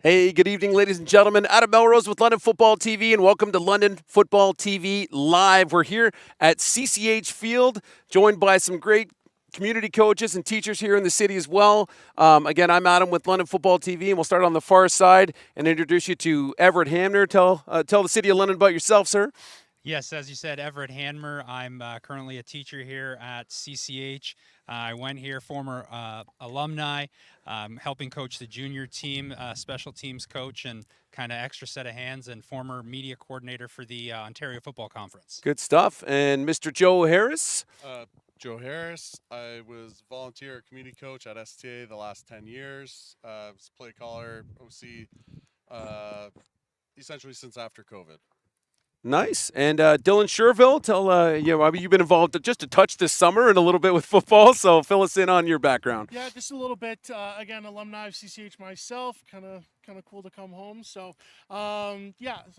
Hey, good evening, ladies and gentlemen. Adam Melrose with London Football TV, and welcome to London Football TV Live. We're here at CCH Field, joined by some great community coaches and teachers here in the city as well. Again, I'm Adam with London Football TV, and we'll start on the far side and introduce you to Everett Hamner. Tell the city of London about yourself, sir. Yes, as you said, Everett Hanmer. I'm currently a teacher here at CCH. I went here, former alumni, helping coach the junior team, special teams coach, and kind of extra set of hands, and former media coordinator for the Ontario Football Conference. Good stuff. And Mr. Joe Harris. Joe Harris. I was volunteer community coach at STA the last 10 years. Was play caller, OC, essentially since after COVID. Nice. And Dylan Sherville, you've been involved just a touch this summer and a little bit with football, so fill us in on your background. Yeah, just a little bit. Again, alumni of CCH myself. Kind of cool to come home. So, so I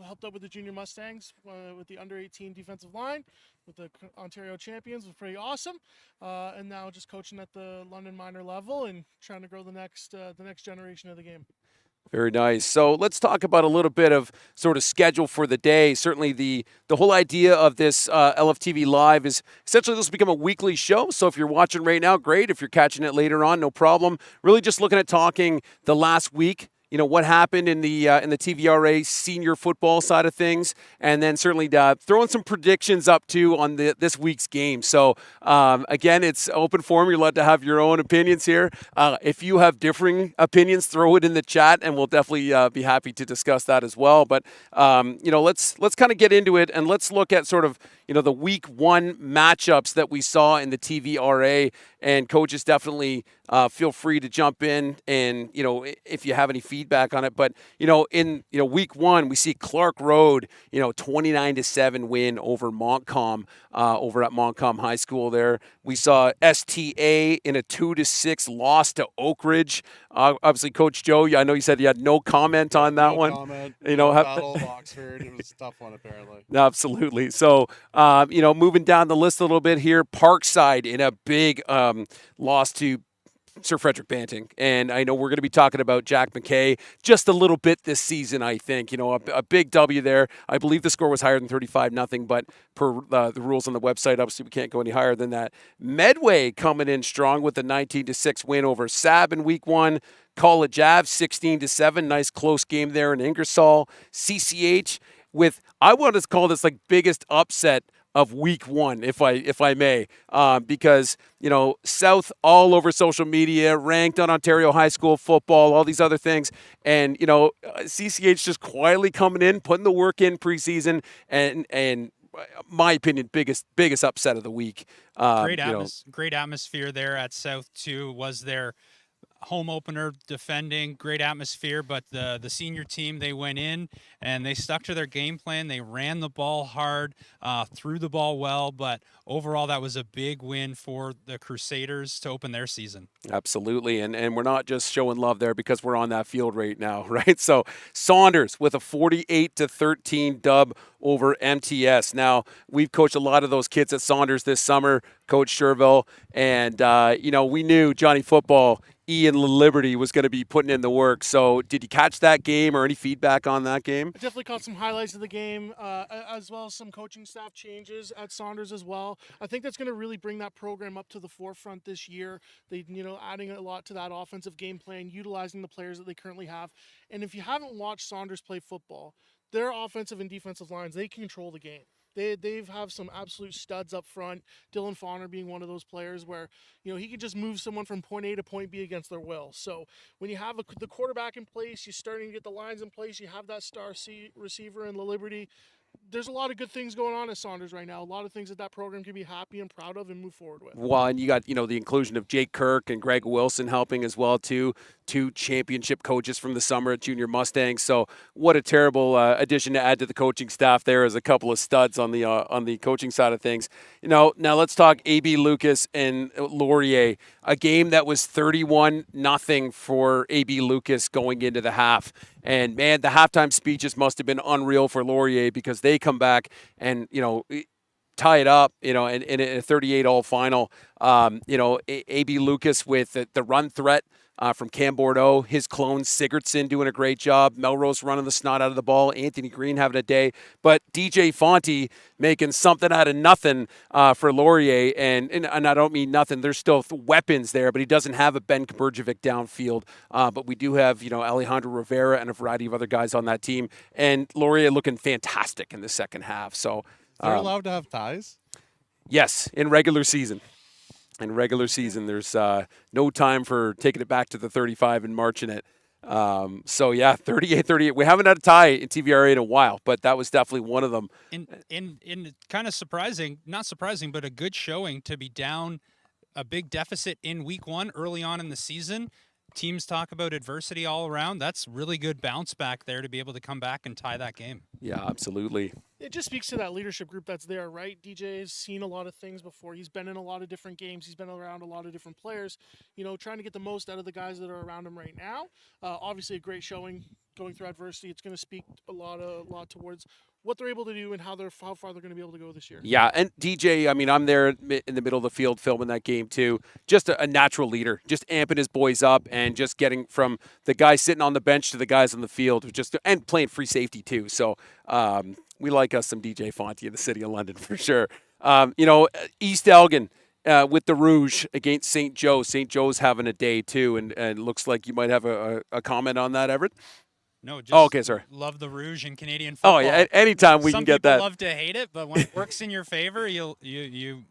helped out with the Junior Mustangs with the under-18 defensive line, with the Ontario champions. It was pretty awesome. And now just coaching at the London minor level and trying to grow the next generation of the game. Very nice. So let's talk about a little bit of sort of schedule for the day. Certainly the whole idea of this LFTV Live is essentially this will become a weekly show. So if you're watching right now, great. If you're catching it later on, no problem. Really just looking at talking the last week. You know, what happened in the TVRA senior football side of things, and then certainly throwing some predictions up too on this week's game. So again, it's open forum. You're allowed to have your own opinions here. If you have differing opinions, throw it in the chat, and we'll definitely be happy to discuss that as well. But let's kind of get into it, and let's look at sort of the week one matchups that we saw in the TVRA. And coaches definitely feel free to jump in, and if you have any feedback on it. But in week one, we see Clark Road 29-7 win over Montcalm over at Montcalm High School. There we saw STA in a 2-6 loss to Oak Ridge. Obviously, Coach Joe, I know you said you had no comment on that one. Comment. Battle of Oxford. It was a tough one apparently. Absolutely. So moving down the list a little bit here, Parkside in a big loss to Sir Frederick Banting. And I know we're going to be talking about Jack McKay just a little bit this season, I think. A big W there. I believe the score was higher than 35-0, but per the rules on the website, obviously we can't go any higher than that. Medway coming in strong with a 19-6 win over Sab in week one. College Ave 16-7. Nice close game there in Ingersoll. CCH with, I want to call this like biggest upset of week one, if I may, because South all over social media, ranked on Ontario high school football, all these other things, and CCH just quietly coming in, putting the work in preseason, and my opinion, biggest upset of the week. Great atmosphere there at South too. Was there home opener defending, great atmosphere, but the senior team, they went in and they stuck to their game plan. They ran the ball hard, threw the ball well, but overall that was a big win for the Crusaders to open their season. Absolutely, and we're not just showing love there because we're on that field right now, right? So Saunders with a 48-13 dub over MTS. Now, we've coached a lot of those kids at Saunders this summer, Coach Sherville, and we knew Johnny Football, Ian Liberty, was going to be putting in the work. So did you catch that game or any feedback on that game? I definitely caught some highlights of the game, as well as some coaching staff changes at Saunders as well. I think that's going to really bring that program up to the forefront this year. They, adding a lot to that offensive game plan, utilizing the players that they currently have. And if you haven't watched Saunders play football, their offensive and defensive lines, they control the game. They have some absolute studs up front. Dylan Fauner being one of those players where he can just move someone from point A to point B against their will. So when you have the quarterback in place, you're starting to get the lines in place. You have that star receiver in La Liberty. There's a lot of good things going on at Saunders right now. A lot of things that program can be happy and proud of and move forward with. Well, and you got the inclusion of Jake Kirk and Greg Wilson helping as well too. Two championship coaches from the summer at Junior Mustangs. So what a terrible addition to add to the coaching staff there as a couple of studs on the coaching side of things. Now let's talk AB Lucas and Laurier. A game that was 31-0 for AB Lucas going into the half. And man, the halftime speeches must have been unreal for Laurier because they come back and tie it up, in a 38-all final. A.B. Lucas with the run threat from Cam Bordeaux, his clone Sigurdsson doing a great job, Melrose running the snot out of the ball, Anthony Green having a day, but DJ Fonte making something out of nothing for Laurier, and I don't mean nothing. There's still weapons there, but he doesn't have a Ben Kaburjevic downfield. But we do have, Alejandro Rivera and a variety of other guys on that team, and Laurier looking fantastic in the second half. So they're allowed to have ties? yes, in regular season. In regular season, there's no time for taking it back to the 35 and marching it. 38-38. We haven't had a tie in TVRA in a while, but that was definitely one of them. In kind of surprising, not surprising, but a good showing to be down a big deficit in week 1 early on in the season. Teams talk about adversity all around. That's really good bounce back there to be able to come back and tie that game. Yeah, absolutely. It just speaks to that leadership group that's there, right? DJ has seen a lot of things before. He's been in a lot of different games. He's been around a lot of different players, trying to get the most out of the guys that are around him right now. Obviously, a great showing going through adversity. It's going to speak a lot towards what they're able to do and how far they're going to be able to go this year. Yeah, and DJ, I'm there in the middle of the field filming that game too. Just a natural leader, just amping his boys up and just getting from the guys sitting on the bench to the guys on the field, and playing free safety too. So we like us some DJ Fonte in the city of London for sure. East Elgin with the Rouge against St. Joe. St. Joe's having a day too, and it looks like you might have a comment on that, Everett. No, just okay, sorry. Love the Rouge in Canadian football. Oh yeah, anytime we can get that. Some people love to hate it, but when it works in your favor, you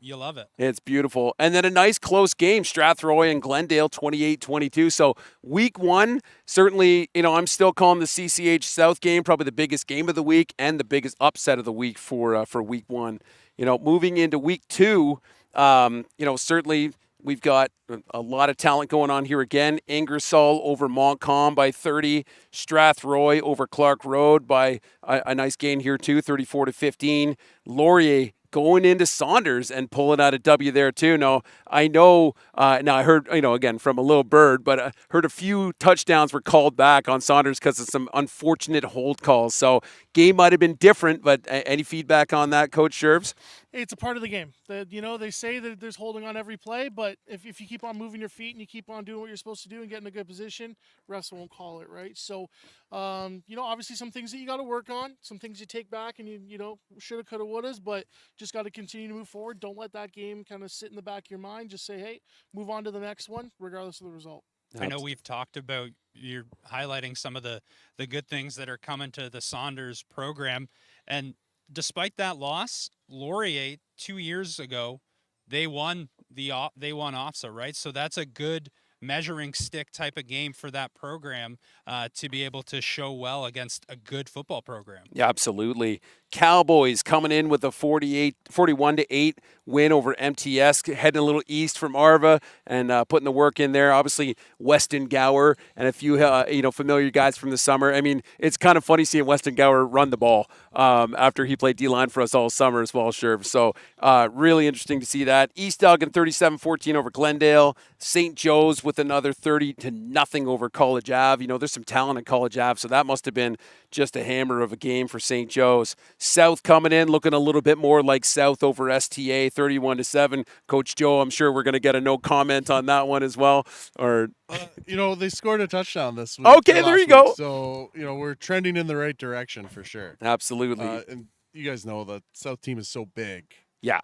love it. It's beautiful. And then a nice close game, Strathroy and Glendale 28-22. So week 1, certainly, I'm still calling the CCH South game probably the biggest game of the week and the biggest upset of the week for week 1. Moving into week 2, certainly we've got a lot of talent going on here again. Ingersoll over Montcalm by 30. Strathroy over Clark Road by a nice gain here too, 34-15. Laurier going into Saunders and pulling out a W there too. Now, I know, now I heard, again, from a little bird, but I heard a few touchdowns were called back on Saunders because of some unfortunate hold calls. So game might have been different, but any feedback on that, Coach Shervs? It's a part of the game. They say that there's holding on every play, but if you keep on moving your feet and you keep on doing what you're supposed to do and get in a good position, refs won't call it, right? So, obviously some things that you got to work on, some things you take back and you shoulda, coulda, wouldas, but just got to continue to move forward. Don't let that game kind of sit in the back of your mind. Just say, hey, move on to the next one, regardless of the result. I know we've talked about, you're highlighting some of the good things that are coming to the Saunders program, and despite that loss, Laurier 2 years ago, they won OFSA, right? So that's a good measuring stick type of game for that program to be able to show well against a good football program. Yeah, absolutely. Cowboys coming in with a 41-8 win over MTS, heading a little east from Arva and putting the work in there. Obviously, Weston Gower and a few familiar guys from the summer. I mean, it's kind of funny seeing Weston Gower run the ball after he played D-line for us all summer as well, Sherv. So really interesting to see that. East Elgin 37-14 over Glendale. St. Joe's with another 30-0 over College Ave. There's some talent in College Ave, so that must have been just a hammer of a game for St. Joe's. South coming in, looking a little bit more like South over STA, 31-7. Coach Joe, I'm sure we're going to get a no comment on that one as well. Or they scored a touchdown this week. Okay, there you go. So, we're trending in the right direction for sure. Absolutely. And you guys know the South team is so big. Yeah.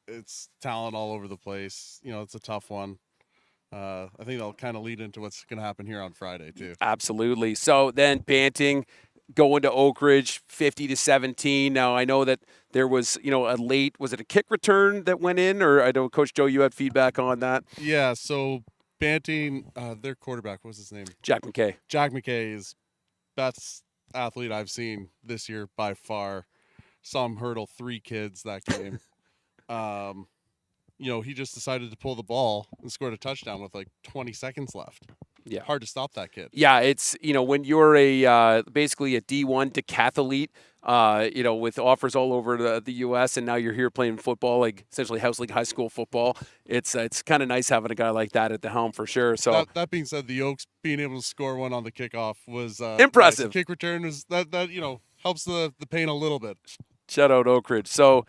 It's talent all over the place. It's a tough one. I think that'll kind of lead into what's going to happen here on Friday too. Absolutely. So then Banting going to Oak Ridge 50-17. Now I know that there was, was it a kick return that went in, or I know Coach Joe, you had feedback on that. Yeah. So Banting, their quarterback, what's his name? Jack McKay. Jack McKay is best athlete I've seen this year by far. Saw him hurdle 3 kids that game. He just decided to pull the ball and scored a touchdown with like 20 seconds left. Yeah. Hard to stop that kid. Yeah, it's, when you're basically a D1 decathlete, with offers all over the U.S., and now you're here playing football, like essentially house league high school football, it's kind of nice having a guy like that at the helm for sure. So that being said, the Oaks being able to score one on the kickoff was impressive. Nice. The kick return was that helps the pain a little bit. Shout out Oak Ridge. So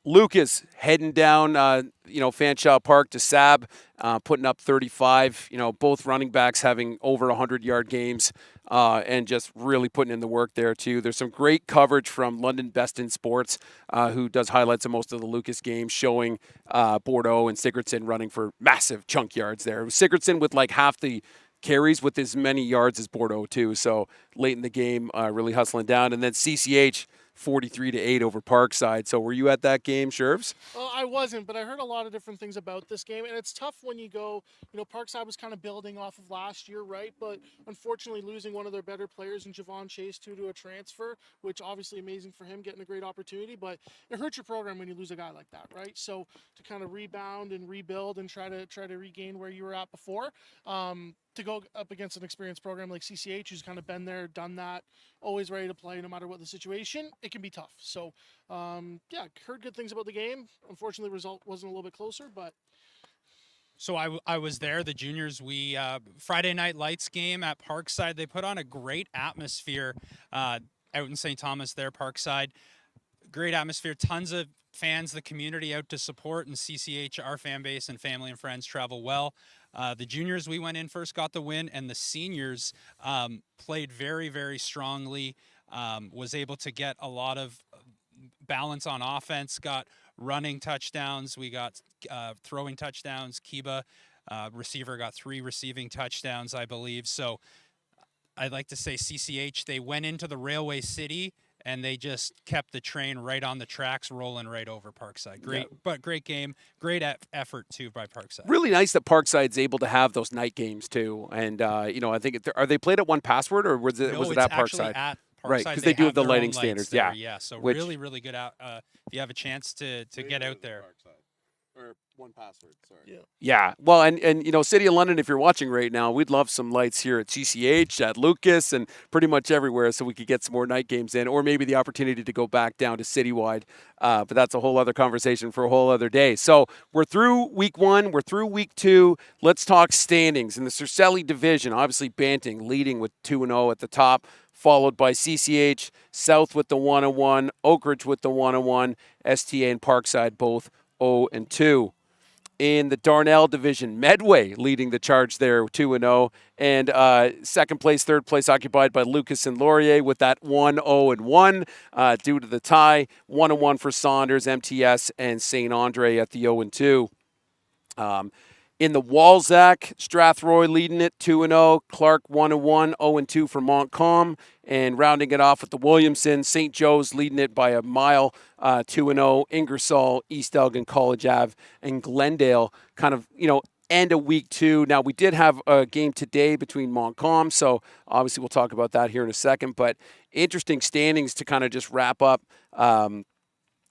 Lucas heading down, Fanshawe Park to Sab, putting up 35. Both running backs having over 100-yard games and just really putting in the work there too. There's some great coverage from London Best in Sports, who does highlights of most of the Lucas games, showing Bordeaux and Sigurdsson running for massive chunk yards there. Sigurdsson with like half the carries with as many yards as Bordeaux too. So late in the game, really hustling down. And then CCH 43-8 over Parkside. So were you at that game, Shervs? I wasn't, but I heard a lot of different things about this game, and it's tough when you go, Parkside was kind of building off of last year, right? But unfortunately losing one of their better players in Javon Chase to a transfer, which obviously amazing for him, getting a great opportunity, but it hurts your program when you lose a guy like that, right? So to kind of rebound and rebuild and try to regain where you were at before, to go up against an experienced program like CCH, who's kind of been there, done that, always ready to play no matter what the situation, it can be tough. So, heard good things about the game. Unfortunately, the result wasn't a little bit closer, but. So I was there. The juniors, we Friday Night Lights game at Parkside. They put on a great atmosphere out in St. Thomas there, Parkside. Great atmosphere, tons of fans, the community out to support, and CCH, our fan base and family and friends travel well. The juniors, we went in first, got the win, and the seniors played very, very strongly, was able to get a lot of balance on offense, got running touchdowns, we got throwing touchdowns. Kiba, receiver, got 3 receiving touchdowns, I believe. So I'd like to say CCH, they went into the Railway City and they just kept the train right on the tracks, rolling right over Parkside. Great game, great effort too by Parkside. Really nice that Parkside's able to have those night games too. And I think are they played at One Password, or was it at Parkside? At Parkside. Right, because they do have the lighting standards. There, yeah, yeah. So really good out. If you have a chance to get out there. Or One Password, sorry. Yeah. Well, and City of London, if you're watching right now, we'd love some lights here at CCH, at Lucas, and pretty much everywhere, so we could get some more night games in, or maybe the opportunity to go back down to Citywide. But that's a whole other conversation for a whole other day. So we're through week 1. We're through week 2. Let's talk standings in the Cercelli division. Obviously, Banting leading with 2-0 at the top, followed by CCH, South with the 1-1, Oak Ridge with the 1-1, STA and Parkside both 0-2. In the Darnell division, Medway leading the charge there, 2-0. And second place, third place occupied by Lucas and Laurier with that 1-0-1 due to the tie. 1-1 for Saunders, MTS, and St. Andre at the 0-2. In the Walzac, Strathroy leading it 2-0. Clark 1-1, 0-2 for Montcalm. And rounding it off with the Williamson, St. Joe's leading it by a mile, 2-0. Ingersoll, East Elgin, College Ave, and Glendale kind of, end of week 2. Now, we did have a game today between Montcalm, so obviously we'll talk about that here in a second. But interesting standings to kind of just wrap up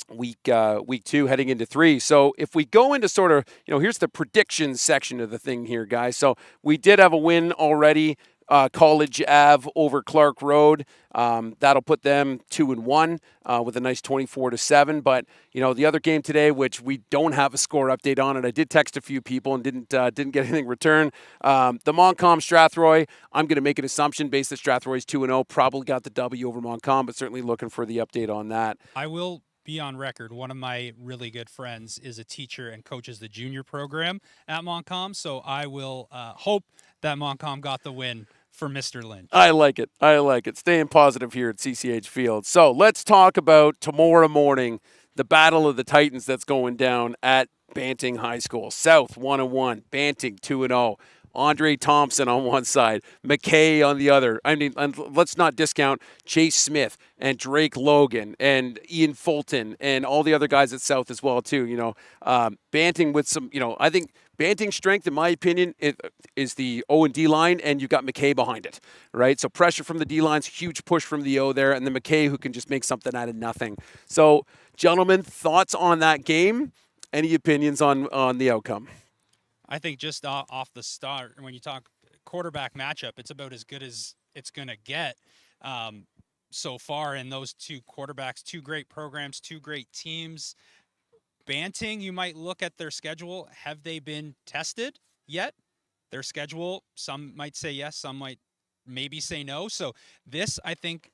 week 2 heading into 3. So if we go into sort of, here's the predictions section of the thing here, guys. So we did have a win already, College Ave over Clark Road. That'll put them 2-1 with a nice 24-7. But the other game today, which we don't have a score update on, and I did text a few people and didn't get anything returned. The Montcalm Strathroy, I'm going to make an assumption based that Strathroy's 2-0, probably got the W over Montcalm, but certainly looking for the update on that. I will be on record. One of my really good friends is a teacher and coaches the junior program at Montcalm, so I will hope that Montcalm got the win for Mr. Lynch. I like it. Staying positive here at CCH Field. So let's talk about tomorrow morning, the Battle of the Titans that's going down at Banting High School. South 1-1, Banting 2-0. Andre Thompson on one side, McKay on the other. I mean, let's not discount Chase Smith and Drake Logan and Ian Fulton and all the other guys at South as well, too. Banting with some, I think Banting's strength, in my opinion, is the O and D line, and you've got McKay behind it, right? So pressure from the D line's huge push from the O there, and then McKay who can just make something out of nothing. So, gentlemen, thoughts on that game? Any opinions on the outcome? I think just off the start, when you talk quarterback matchup, it's about as good as it's going to get so far. And those two quarterbacks, 2 great programs, 2 great teams. Banting, you might look at their schedule. Have they been tested yet? Their schedule, some might say yes, some might maybe say no. So this, I think,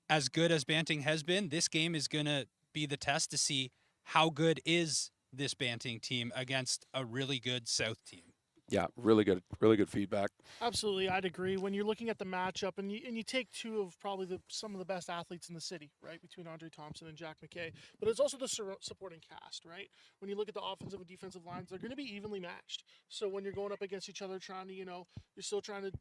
as good as Banting has been, this game is going to be the test to see how good is this Banting team against a really good South team. Yeah, really good feedback. Absolutely, I'd agree. When you're looking at the matchup, and you take two of probably some of the best athletes in the city, right, between Andre Thompson and Jack McKay, but it's also the supporting cast, right? When you look at the offensive and defensive lines, they're going to be evenly matched. So when you're going up against each other, trying to, you're still trying to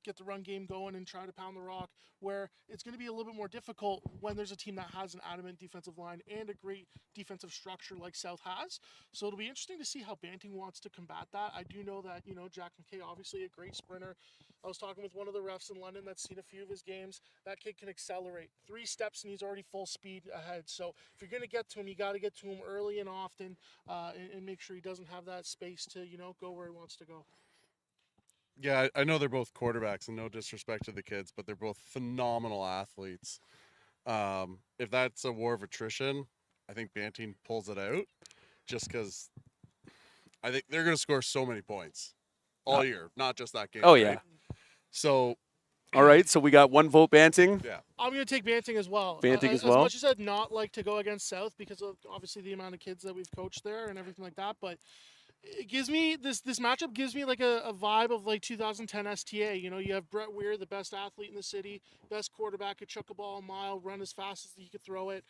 get the run game going and try to pound the rock, where it's going to be a little bit more difficult when there's a team that has an adamant defensive line and a great defensive structure like South has. So it'll be interesting to see how Banting wants to combat that. I do know that, Jack McKay, obviously a great sprinter. I was talking with one of the refs in London that's seen a few of his games. That kid can accelerate 3 steps and he's already full speed ahead. So if you're going to get to him, you got to get to him early and often, and make sure he doesn't have that space to, go where he wants to go. Yeah, I know they're both quarterbacks, and no disrespect to the kids, but they're both phenomenal athletes. If that's a war of attrition, I think Banting pulls it out, just because I think they're going to score so many points all year, not just that game. Oh, yeah. Right? So, All right, so we got 1 vote Banting. yeah. I'm going to take Banting as well. Banting as well? As much as I'd not like to go against South because of obviously the amount of kids that we've coached there and everything like that, but it gives me this matchup gives me like a vibe of like 2010 STA. You have Brett Weir, the best athlete in the city, best quarterback, could chuck a ball a mile, run as fast as he could throw it.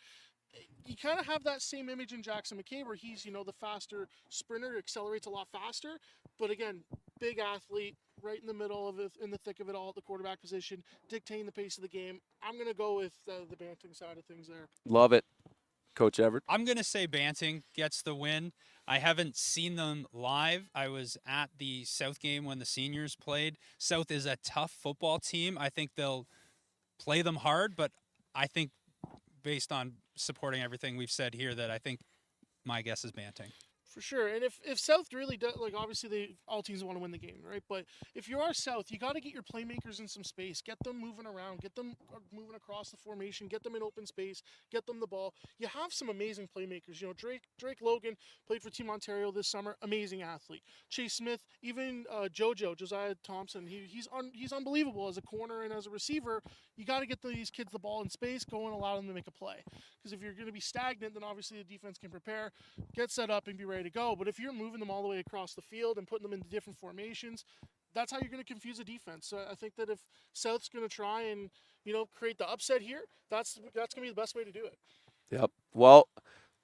You kind of have that same image in Jackson McKay where he's, the faster sprinter, accelerates a lot faster. But again, big athlete, right in the middle of it, in the thick of it all at the quarterback position, dictating the pace of the game. I'm going to go with the Banting side of things there. Love it. Coach Everett. I'm going to say Banting gets the win. I haven't seen them live. I was at the South game when the seniors played. South is a tough football team. I think they'll play them hard, but I think based on supporting everything we've said here that I think my guess is Banting. For sure. And if South really does, like, obviously all teams want to win the game, right? But if you are South, you got to get your playmakers in some space, get them moving around, get them moving across the formation, get them in open space, get them the ball. You have some amazing playmakers. Drake Logan played for Team Ontario this summer, amazing athlete. Chase Smith, even Josiah Thompson, he's unbelievable as a corner and as a receiver. You got to get these kids the ball in space, go and allow them to make a play. Because if you're going to be stagnant, then obviously the defense can prepare, get set up, and be ready to go. But if you're moving them all the way across the field and putting them into different formations, that's how you're going to confuse the defense. So I think that if South's going to try and create the upset here, that's going to be the best way to do it. Yep. Well,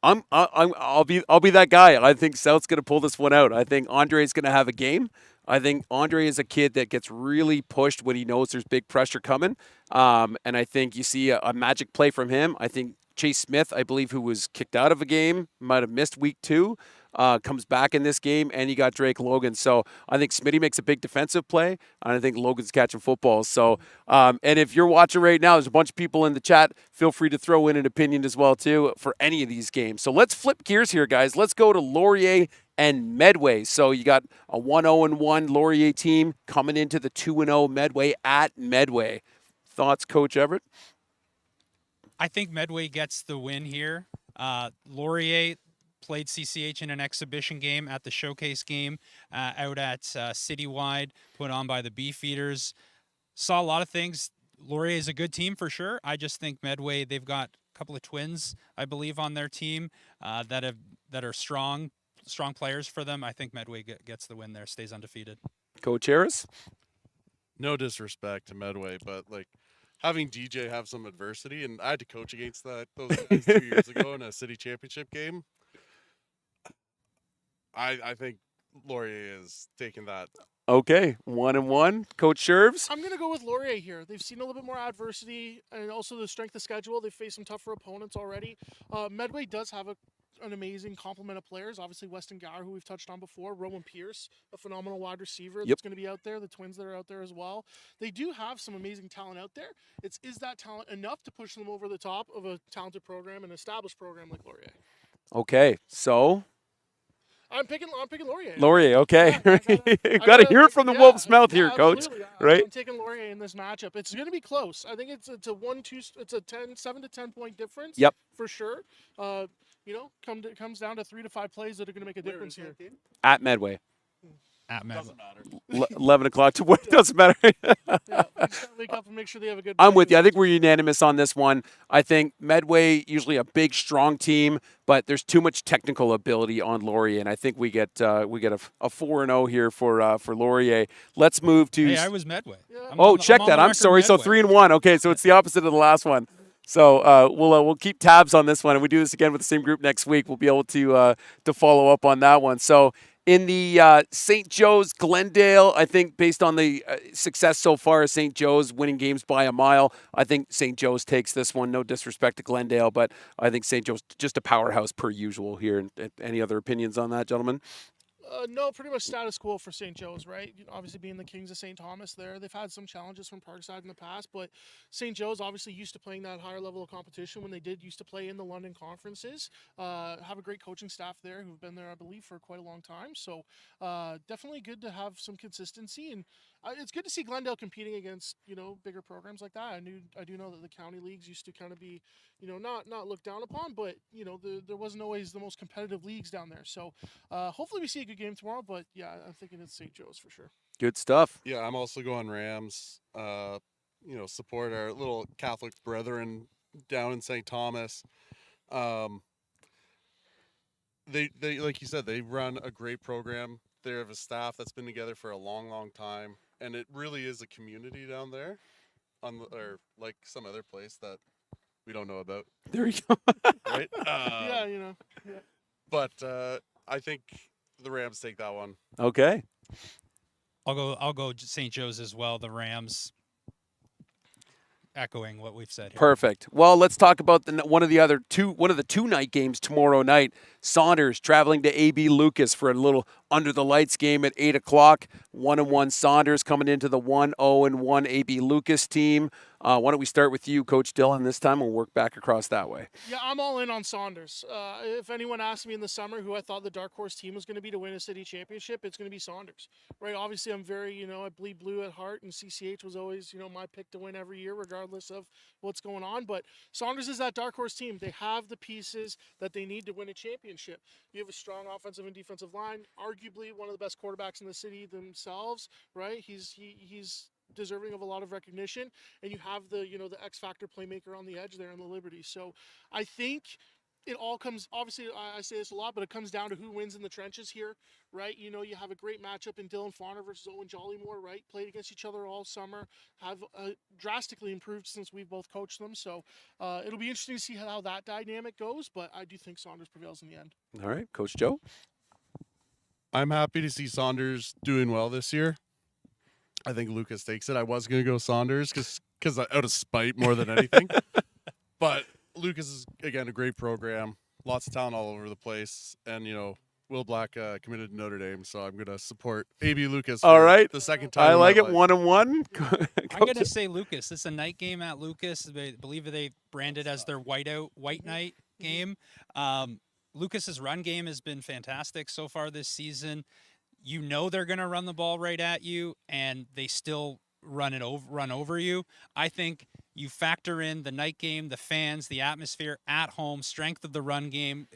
I'll be that guy. I think South's going to pull this one out. I think Andre's going to have a game. I think Andre is a kid that gets really pushed when he knows there's big pressure coming. And I think you see a magic play from him. I think Chase Smith, I believe, who was kicked out of a game, might have missed week 2, comes back in this game, and you got Drake Logan. So I think Smitty makes a big defensive play, and I think Logan's catching footballs. So, and if you're watching right now, there's a bunch of people in the chat. Feel free to throw in an opinion as well, too, for any of these games. So let's flip gears here, guys. Let's go to Laurier and Medway. So you got a 1-0-1 Laurier team coming into the 2-0 Medway at Medway. Thoughts, Coach Everett? I think Medway gets the win here. Laurier played CCH in an exhibition game at the showcase game out at Citywide, put on by the Beefeaters. Saw a lot of things. Laurier is a good team for sure. I just think Medway, they've got a couple of twins, I believe, on their team that are strong players for them. I think Medway gets the win there, stays undefeated. Coach Harris? No disrespect to Medway, but having DJ have some adversity, and I had to coach against those guys 2 years ago in a city championship game. I think Laurier is taking that. Okay, 1-1. Coach Sherves? I'm going to go with Laurier here. They've seen a little bit more adversity and also the strength of schedule. They've faced some tougher opponents already. Medway does have an amazing complement of players. Obviously, Weston Gower, who we've touched on before. Roman Pierce, a phenomenal wide receiver that's going to be out there. The twins that are out there as well. They do have some amazing talent out there. Is that talent enough to push them over the top of a talented program, an established program like Laurier? Okay, so I'm picking Laurier. Laurier, okay. I Got to hear it from the wolf's mouth here, Coach. Absolutely. Right? I'm taking Laurier in this matchup. It's going to be close. I think it's a 7 to 10 point difference. Yep. For sure. Comes down to 3 to 5 plays that are going to make a difference here. At Medway. At Medway. Doesn't matter. 11 o'clock to what? Doesn't matter. Yeah, we just gotta wake up and make sure they have a good. I'm with you. I think breakfast. we're unanimous on this one. I think Medway, usually a big, strong team, but there's too much technical ability on Laurier, and I think we get a 4-0 here for Laurier. Let's move to. Hey, I was Medway. Yeah. Oh, I'm check on that. the I'm record sorry. So Medway. 3-1. Okay, so it's the opposite of the last one. So we'll keep tabs on this one, and we do this again with the same group next week. We'll be able to follow up on that one. So in the St. Joe's Glendale, I think based on the success so far of St. Joe's winning games by a mile, I think St. Joe's takes this one. No disrespect to Glendale, but I think St. Joe's just a powerhouse per usual here. And any other opinions on that, gentlemen? No, pretty much status quo for St. Joe's, right? Obviously, being the Kings of St. Thomas there, they've had some challenges from Parkside in the past, but St. Joe's obviously used to playing that higher level of competition when they did used to play in the London conferences. Have a great coaching staff there who've been there, I believe, for quite a long time. So definitely good to have some consistency, and it's good to see Glendale competing against bigger programs like that. I do know that the county leagues used to kind of be not looked down upon, but there wasn't always the most competitive leagues down there. So hopefully we see a good game tomorrow. But yeah, I'm thinking it's St. Joe's for sure. Good stuff. Yeah, I'm also going Rams. Support our little Catholic brethren down in St. Thomas. They like you said, they run a great program. They have a staff that's been together for a long, long time, and it really is a community down there, or like some other place that we don't know about, There you go. right? Yeah, Yeah. But I think the Rams take that one. Okay. I'll go St. Joe's as well. The Rams, echoing what we've said here. Perfect. Well, let's talk about one of the two night games tomorrow night. Saunders traveling to AB Lucas for a little under the lights game at 8 o'clock. 1-1 Saunders coming into the 1-0-1 AB Lucas team. Why don't we start with you, Coach Dillon, this time? We'll work back across that way. Yeah, I'm all in on Saunders. If anyone asked me in the summer who I thought the dark horse team was going to be to win a city championship, it's going to be Saunders, right? Obviously, I'm very, I bleed blue at heart, and CCH was always, my pick to win every year, regardless of what's going on. But Saunders is that dark horse team. They have the pieces that they need to win a championship. You have a strong offensive and defensive line, arguably one of the best quarterbacks in the city themselves, right? He's deserving of a lot of recognition, and you have the X factor playmaker on the edge there in the Liberty. So I think it all comes, obviously I say this a lot, but it comes down to who wins in the trenches here, right? You have a great matchup in Dylan Fauner versus Owen Jollymore, right? Played against each other all summer, have drastically improved since we've both coached them. So it'll be interesting to see how that dynamic goes, but I do think Saunders prevails in the end. All right, Coach Joe. I'm happy to see Saunders doing well this year. I think Lucas takes it. I was going to go Saunders because out of spite more than anything. But Lucas is, again, a great program. Lots of talent all over the place. And, Will Black committed to Notre Dame, so I'm going to support AB Lucas for All right. the second time. I in like my it. life. 1-1. I'm going to say Lucas. This is a night game at Lucas. I believe they branded as their white night game. Lucas's run game has been fantastic so far this season. They're going to run the ball right at you, and they still run over you. I think you factor in the night game, the fans, the atmosphere at home, strength of the run game,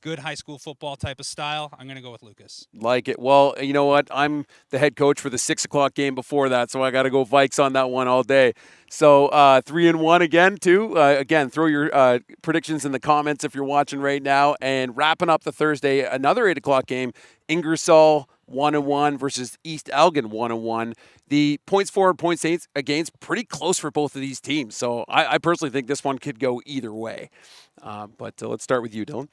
good high school football type of style. I'm going to go with Lucas. Like it. Well, you know what? I'm the head coach for the 6 o'clock game before that, so I got to go Vikes on that one all day. So 3-1 again, too. Again, throw your predictions in the comments if you're watching right now. And wrapping up the Thursday, another 8 o'clock game, Ingersoll 1-1 versus East Elgin 1-1. The points for and points against pretty close for both of these teams. So I personally think this one could go either way. But let's start with you, Dylan.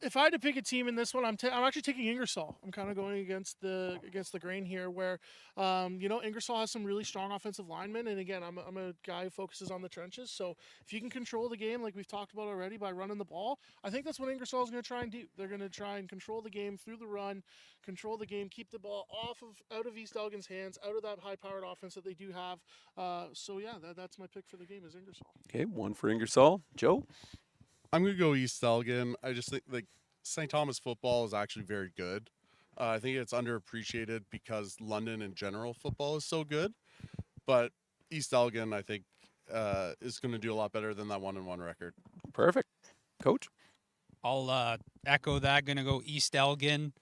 If I had to pick a team in this one, I'm actually taking Ingersoll. I'm kind of going against the grain here, where Ingersoll has some really strong offensive linemen, and again, I'm a guy who focuses on the trenches. So if you can control the game, like we've talked about already, by running the ball, I think that's what Ingersoll is going to try and do. They're going to try and control the game through the run, control the game, keep the ball out of East Elgin's hands, out of that high-powered offense that they do have. So yeah, that's my pick for the game is Ingersoll. Okay, 1 for Ingersoll. Joe? I'm going to go East Elgin. I just think St. Thomas football is actually very good. I think it's underappreciated because London in general football is so good. But East Elgin, I think, is going to do a lot better than that 1-1 record. Perfect. Coach? I'll echo that. Going to go East Elgin.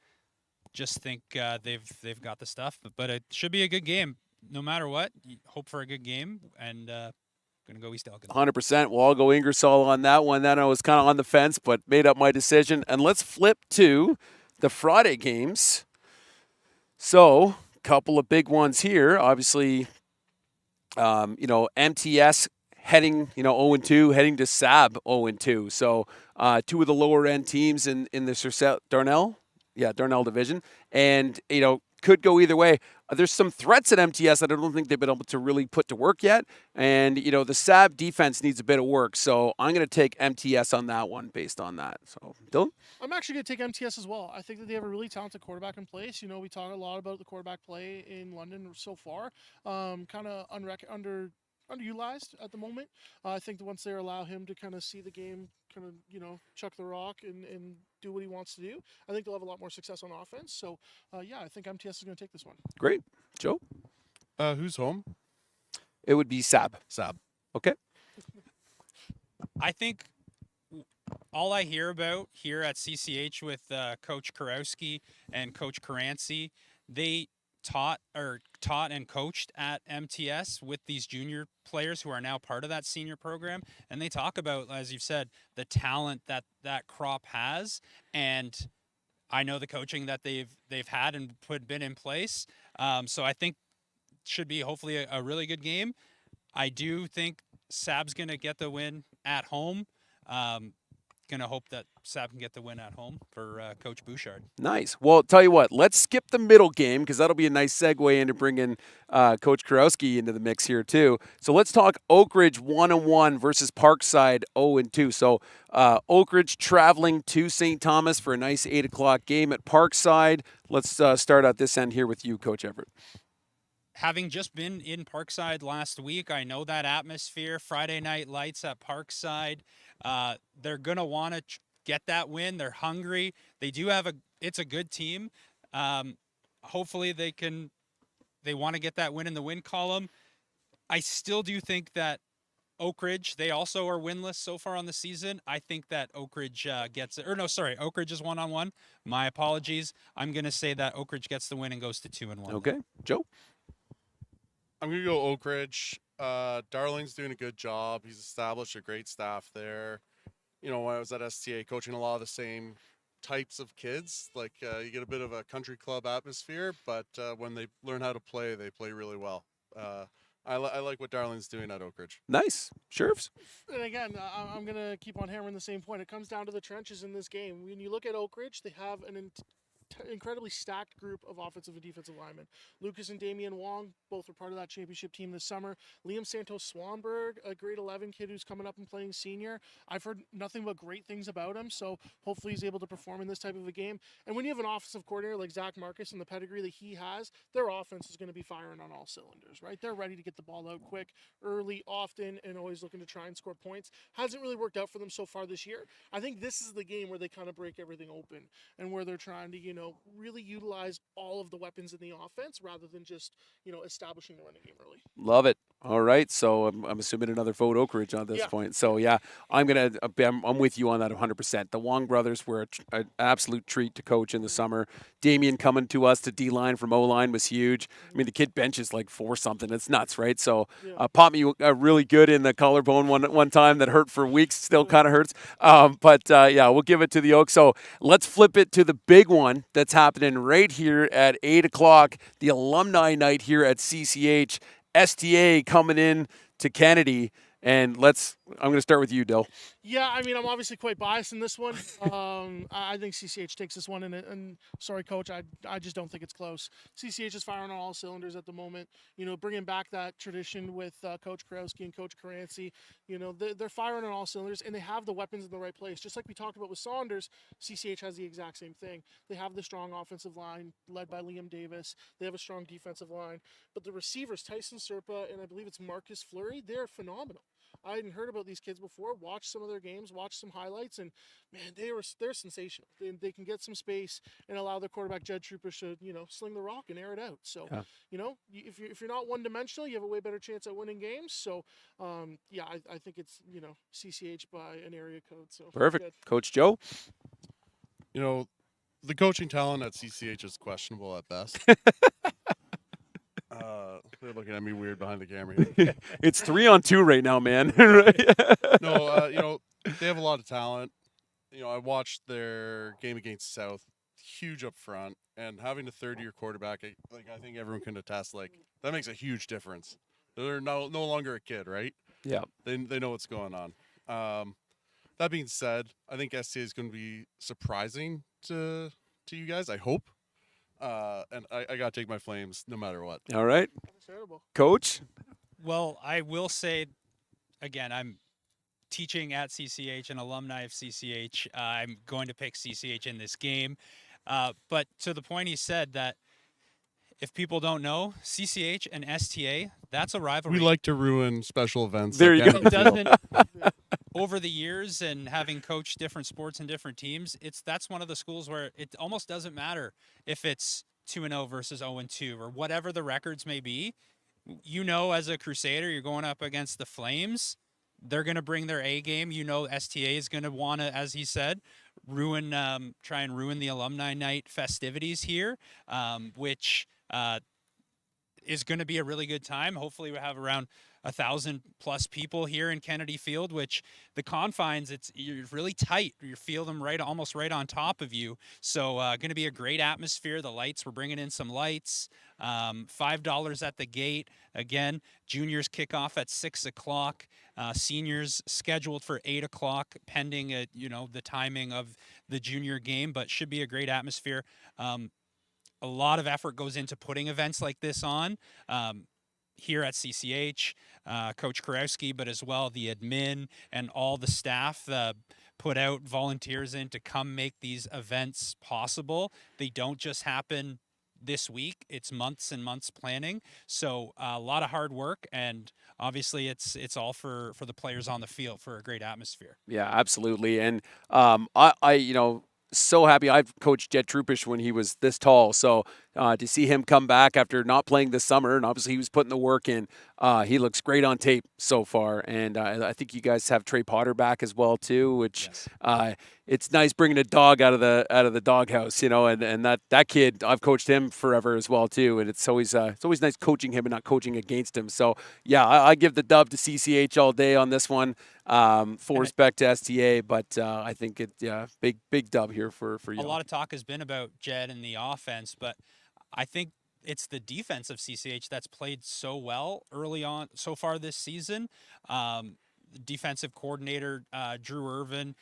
just think they've got the stuff. But it should be a good game, no matter what. You hope for a good game, and gonna go East Elgin. 100%. Well, I'll go Ingersoll on that one. Then I was kind of on the fence, but made up my decision. And let's flip to the Friday games. So, a couple of big ones here. Obviously, MTS heading, 0-2, heading to SAB 0-2. So, two of the lower end teams in the Darnell division. And, could go either way. There's some threats at MTS that I don't think they've been able to really put to work yet. And, the SAB defense needs a bit of work. So I'm going to take MTS on that one based on that. So, Dylan? I'm actually going to take MTS as well. I think that they have a really talented quarterback in place. We talk a lot about the quarterback play in London so far. Kind of underutilized at the moment. I think that once they allow him to kind of see the game, kind of, chuck the rock and do what he wants to do, I think they'll have a lot more success on offense. So, I think MTS is going to take this one. Great. Joe? Who's home? It would be SAB. Sab. Okay. I think all I hear about here at CCH with Coach Karowski and Coach Caranci, they taught and coached at MTS with these junior players who are now part of that senior program, and they talk about, as you've said, the talent that crop has, and I know the coaching that they've had and been in place. So I think should be hopefully a really good game. I do think SAB's going to get the win at home. Going to hope that SAB can get the win at home for Coach Bouchard. Nice. Well, tell you what, let's skip the middle game because that'll be a nice segue into bringing Coach Karowski into the mix here too. So let's talk Oak Ridge 1-1 versus Parkside 0-2. So Oak Ridge traveling to St. Thomas for a nice 8 o'clock game at Parkside. Let's start at this end here with you, Coach Everett. Having just been in Parkside last week, I know that atmosphere, Friday night lights at Parkside. They're going to want to get that win. They're hungry. They do have it's a good team. Hopefully they want to get that win in the win column. I still do think that Oak Ridge, they also are winless so far on the season. I think that Oak Ridge gets it. Or no, sorry, Oak Ridge is 1-1. My apologies. I'm going to say that Oak Ridge gets the win and goes to 2-1. Okay. Joe? I'm going to go Oak Ridge. Darling's doing a good job. He's established a great staff there. When I was at STA coaching a lot of the same types of kids, like you get a bit of a country club atmosphere, but when they learn how to play, they play really well. I like what Darling's doing at Oak Ridge. Nice. Sheriffs? And again, I'm going to keep on hammering the same point. It comes down to the trenches in this game. When you look at Oak Ridge, they have an incredibly stacked group of offensive and defensive linemen. Lucas and Damian Wong both were part of that championship team this summer. Liam Santos Swanberg, a grade 11 kid who's coming up and playing senior. I've heard nothing but great things about him, so hopefully he's able to perform in this type of a game. And when you have an offensive coordinator like Zach Marcus and the pedigree that he has, their offense is going to be firing on all cylinders, right? They're ready to get the ball out quick, early, often, and always looking to try and score points. Hasn't really worked out for them so far this year. I think this is the game where they kind of break everything open and where they're trying to, really utilize all of the weapons in the offense rather than just, establishing the running game early. Love it. All right. So I'm assuming another vote Oak Ridge on this point. So, yeah, I'm with you on that 100%. The Wong brothers were an absolute treat to coach in the summer. Damien coming to us to D-line from O-line was huge. I mean, the kid benches like 4 something. It's nuts, right? So popped me really good in the collarbone one time that hurt for weeks. Still kind of hurts. But we'll give it to the Oak. So let's flip it to the big one that's happening right here at 8 o'clock, the alumni night here at CCH. STA coming in to Kennedy. And I'm going to start with you, Dill. Yeah, I mean, I'm obviously quite biased in this one. I think CCH takes this one, and sorry, Coach, I just don't think it's close. CCH is firing on all cylinders at the moment. Bringing back that tradition with Coach Karowski and Coach Caranci. They're firing on all cylinders, and they have the weapons in the right place. Just like we talked about with Saunders, CCH has the exact same thing. They have the strong offensive line led by Liam Davis. They have a strong defensive line. But the receivers, Tyson Serpa, and I believe it's Marcus Fleury, they're phenomenal. I hadn't heard about these kids before. Watched some of their games, watched some highlights, and man, they're sensational. They can get some space and allow their quarterback Jed Troopers to sling the rock and air it out. So if you're not one dimensional, you have a way better chance at winning games. So I think it's CCH by an area code. So perfect, good. Coach Joe. The coaching talent at CCH is questionable at best. They're looking at me weird behind the camera here. It's 3-on-2 right now, man. Right? No, they have a lot of talent. I watched their game against South, huge up front, and having a third-year quarterback, I think everyone can attest, that makes a huge difference. They're no longer a kid, right? Yeah. They know what's going on. That being said, I think STA is going to be surprising to you guys. I hope, and I got to take my Flames no matter what. All right, Understandable. Coach. Well, I will say, again, I'm teaching at CCH, an alumni of CCH. I'm going to pick CCH in this game. But to the point he said that if people don't know, CCH and STA, that's a rivalry. We like to ruin special events. There you go. It doesn't. Over the years and having coached different sports and different teams, that's one of the schools where it almost doesn't matter if it's 2-0 versus 0-2 or whatever the records may be. As a Crusader, you're going up against the Flames. They're going to bring their A game. STA is going to want to, as he said, try and ruin the alumni night festivities here, which is going to be a really good time. Hopefully we have around 1,000+ people here in Kennedy Field, which the confines, you're really tight. You feel them almost right on top of you. So going to be a great atmosphere. The lights, we're bringing in some lights. $5 at the gate. Again, juniors kick off at 6 o'clock. Seniors scheduled for 8 o'clock, pending the timing of the junior game, but should be a great atmosphere. A lot of effort goes into putting events like this on. Here at CCH, Coach Kurowski, but as well the admin and all the staff put out volunteers in to come make these events possible. They don't just happen this week. It's months and months planning. So a lot of hard work, and obviously it's all for the players on the field for a great atmosphere. Yeah, absolutely. And I so happy. I've coached Jed Trupish when he was this tall. So to see him come back after not playing this summer, and obviously he was putting the work in, he looks great on tape so far. And I think you guys have Trey Potter back as well too, which Yes. It's nice bringing a dog out of the doghouse, and that kid, I've coached him forever as well too, and it's always nice coaching him and not coaching against him. So yeah, I give the dub to CCH all day on this one. Full respect to STA, but I think big dub here for you. A lot of talk has been about Jed and the offense, but I think it's the defense of CCH that's played so well early on so far this season. Defensive coordinator Drew Irvin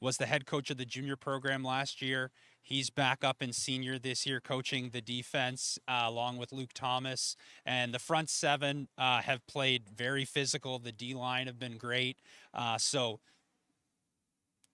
was the head coach of the junior program last year. He's back up in senior this year, coaching the defense along with Luke Thomas. And the front seven have played very physical. The D-line have been great. So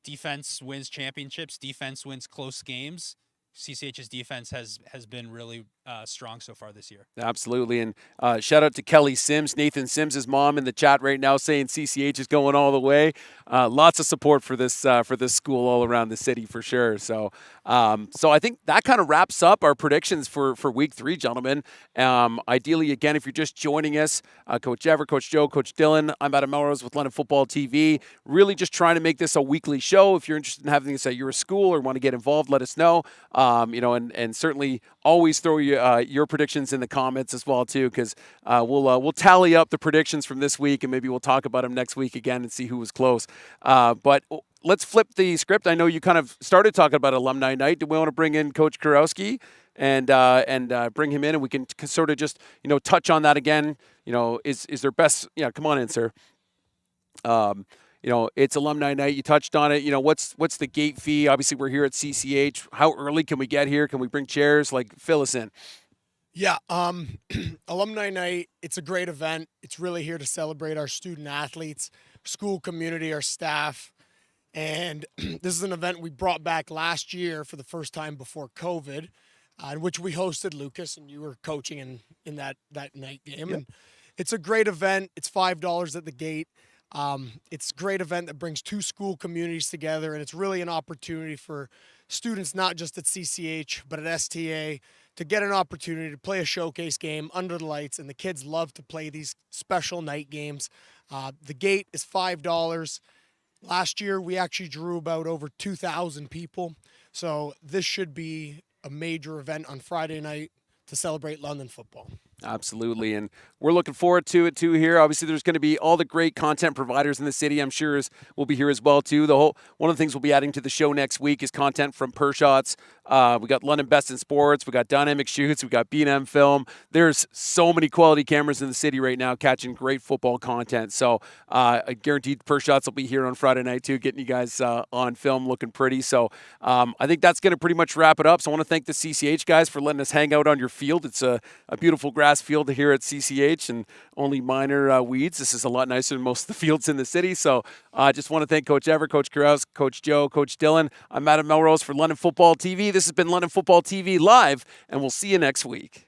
defense wins championships. Defense wins close games. CCH's defense has been really strong so far this year. Absolutely. And shout out to Kelly Sims, Nathan Sims' mom in the chat right now saying CCH is going all the way. Lots of support for this school all around the city for sure. So I think that kind of wraps up our predictions for week 3, gentlemen. Ideally, again, if you're just joining us, Coach Ever, Coach Joe, Coach Dylan, I'm Adam Melrose with London Football TV. Really just trying to make this a weekly show. If you're interested in having this at your school or want to get involved, let us know. And certainly always throw your predictions in the comments as well too, because we'll tally up the predictions from this week and maybe we'll talk about them next week again and see who was close. But let's flip the script. I know you kind of started talking about alumni night. Do we want to bring in Coach Kurowski and bring him in, and we can sort of just touch on that again? Is their best? Yeah, come on in, sir. It's alumni night. You touched on it. What's the gate fee? Obviously, we're here at CCH. How early can we get here? Can we bring chairs? Fill us in. Yeah, alumni night, it's a great event. It's really here to celebrate our student athletes, school community, our staff. And this is an event we brought back last year for the first time before COVID, in which we hosted Lucas, and you were coaching in that night game. Yep. And it's a great event. It's $5 at the gate. It's a great event that brings 2 school communities together, and it's really an opportunity for students, not just at CCH, but at STA, to get an opportunity to play a showcase game under the lights, and the kids love to play these special night games. The gate is $5. Last year, we actually drew about over 2,000 people. So this should be a major event on Friday night to celebrate London football. Absolutely, and we're looking forward to it too here. Obviously, there's going to be all the great content providers in the city. I'm sure will be here as well too. One of the things we'll be adding to the show next week is content from Pershots. We got London Best in Sports. We got Dynamic Shoots. We got B&M Film. There's so many quality cameras in the city right now catching great football content. So I guarantee Pershots will be here on Friday night too, getting you guys on film looking pretty. So I think that's going to pretty much wrap it up. So I want to thank the CCH guys for letting us hang out on your field. It's a beautiful grass field here at CCH and only minor weeds. This is a lot nicer than most of the fields in the city. So I just want to thank Coach Ever, Coach Carouse, Coach Joe, Coach Dylan. I'm Adam Melrose for London Football TV. This has been London Football TV Live, and we'll see you next week.